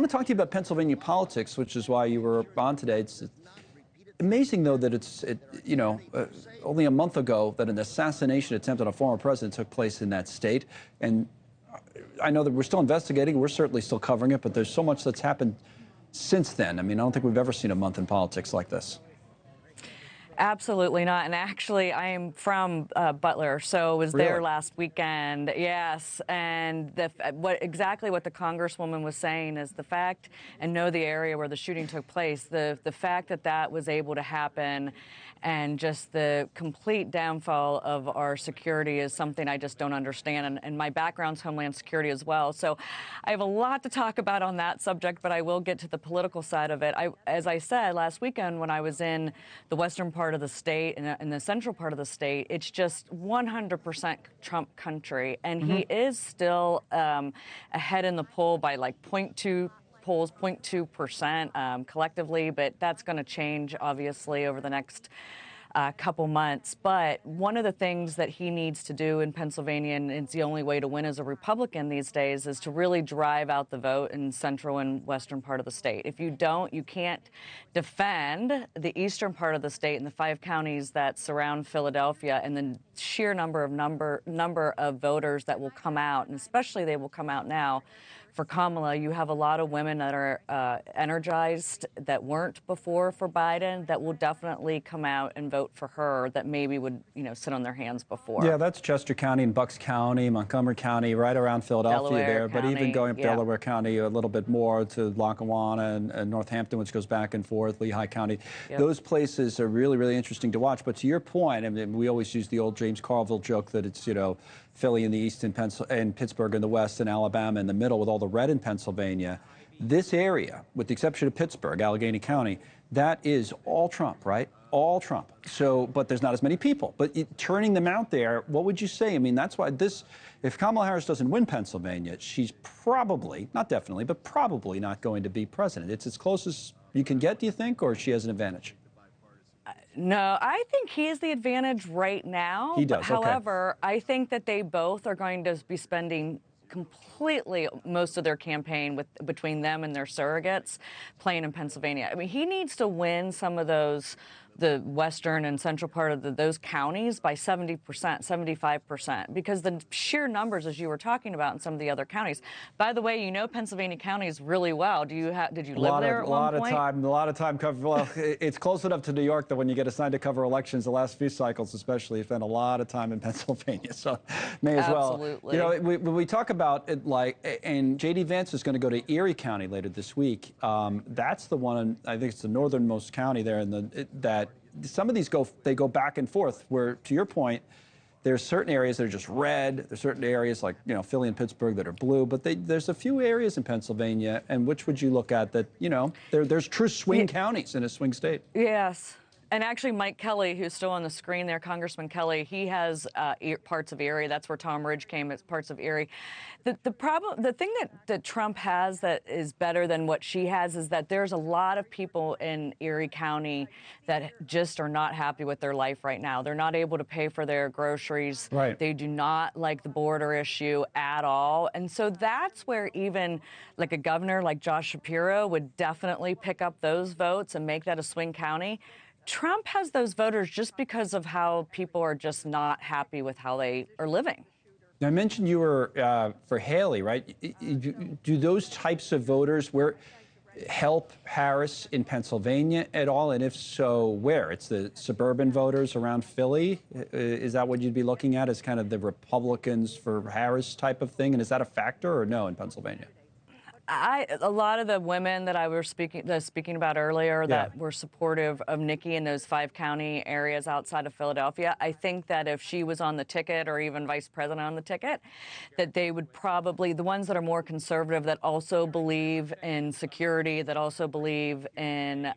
want to talk to you about Pennsylvania politics, which is why you were on today. It's amazing, though, that only a month ago that an assassination attempt on a former president took place in that state. And I know that we're still investigating. We're certainly still covering it, but there's so much that's happened since then. I mean, I don't think we've ever seen a month in politics like this. Absolutely not. And actually, I am from Butler, so was there last weekend. Yes. And exactly what the Congresswoman was saying is the fact, and know the area where the shooting took place, the fact that that was able to happen and just the complete downfall of our security is something I just don't understand. And my background's Homeland Security as well. So I have a lot to talk about on that subject, but I will get to the political side of it. As I said last weekend when I was in the western part of the state and in the central part of the state, it's just 100% Trump country. And he is still ahead in the poll by like 0.2% collectively, but that's going to change, obviously, over the next couple months. But one of the things that he needs to do in Pennsylvania, and it's the only way to win as a Republican these days, is to really drive out the vote in central and western part of the state. If you don't, you can't defend the eastern part of the state and the 5 counties that surround Philadelphia and the sheer number of voters that will come out, and especially they will come out now. For Kamala, you have a lot of women that are energized that weren't before for Biden that will definitely come out and vote for her that maybe would, sit on their hands before. Yeah, that's Chester County and Bucks County, Montgomery County, right around Philadelphia Delaware County, but even going up Delaware County a little bit more to Lackawanna and Northampton, which goes back and forth, Lehigh County. Those places are really, really interesting to watch. But to your point, I mean, we always use the old James Carville joke that it's, Philly in the east and Pittsburgh in the west and Alabama in the middle with all the red in Pennsylvania. This area, with the exception of Pittsburgh, Allegheny County, that is all Trump, right? All Trump. So, but there's not as many people. But turning them out there, what would you say? I mean, that's why if Kamala Harris doesn't win Pennsylvania, she's probably, not definitely, but probably not going to be president. It's as close as you can get, do you think, or she has an advantage? No, I think he has the advantage right now. He does. However, I think that they both are going to be spending completely most of their campaign between them and their surrogates playing in Pennsylvania. I mean, he needs to win some of the western and central part of those counties by 70%, 75%, because the sheer numbers, as you were talking about, in some of the other counties. By the way, Pennsylvania counties really well. Did you live there at one point? A lot of time covered. Well, it's close enough to New York that when you get assigned to cover elections, the last few cycles especially, you spend a lot of time in Pennsylvania, so may as well. Absolutely. When we talk about it, and J.D. Vance is going to go to Erie County later this week. That's the one, I think it's the northernmost county there, that some of these go back and forth, where, to your point, there's certain areas that are just red. There's certain areas like, Philly and Pittsburgh that are blue. But there's a few areas in Pennsylvania, and which would you look at that, there's true swing counties in a swing state? Yes. And actually, Mike Kelly, who's still on the screen there, Congressman Kelly, he has parts of Erie. That's where Tom Ridge came. It's parts of Erie. The thing that Trump has that is better than what she has is that there's a lot of people in Erie County that just are not happy with their life right now. They're not able to pay for their groceries. Right. They do not like the border issue at all. And so that's where even like a governor like Josh Shapiro would definitely pick up those votes and make that a swing county. Trump has those voters just because of how people are just not happy with how they are living. Now, I mentioned you were for Haley, right? Do those types of voters help Harris in Pennsylvania at all? And if so, where? It's the suburban voters around Philly? Is that what you'd be looking at as kind of the Republicans for Harris type of thing? And is that a factor or no in Pennsylvania? A lot of the women that I was speaking about earlier that were supportive of Nikki in those 5 county areas outside of Philadelphia, I think that if she was on the ticket or even vice president on the ticket, that they would probably, the ones that are more conservative that also believe in security, that also believe in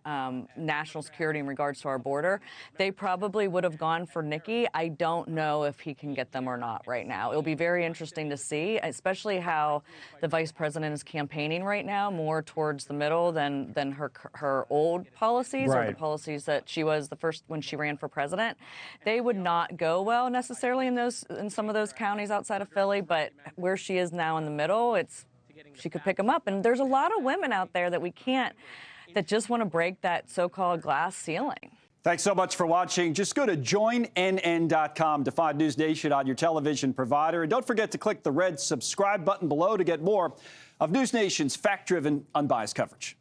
national security in regards to our border, they probably would have gone for Nikki. I don't know if he can get them or not right now. It'll be very interesting to see, especially how the vice president is campaigning right now more towards the middle than her old policies or the policies that she was the first when she ran for president. They would not go well necessarily in some of those counties outside of Philly, but where she is now in the middle, it's she could pick them up. And there's a lot of women out there that that just want to break that so-called glass ceiling. Thanks so much for watching. Just go to joinnn.com to find NewsNation on your television provider. And don't forget to click the red subscribe button below to get more of NewsNation's fact-driven, unbiased coverage.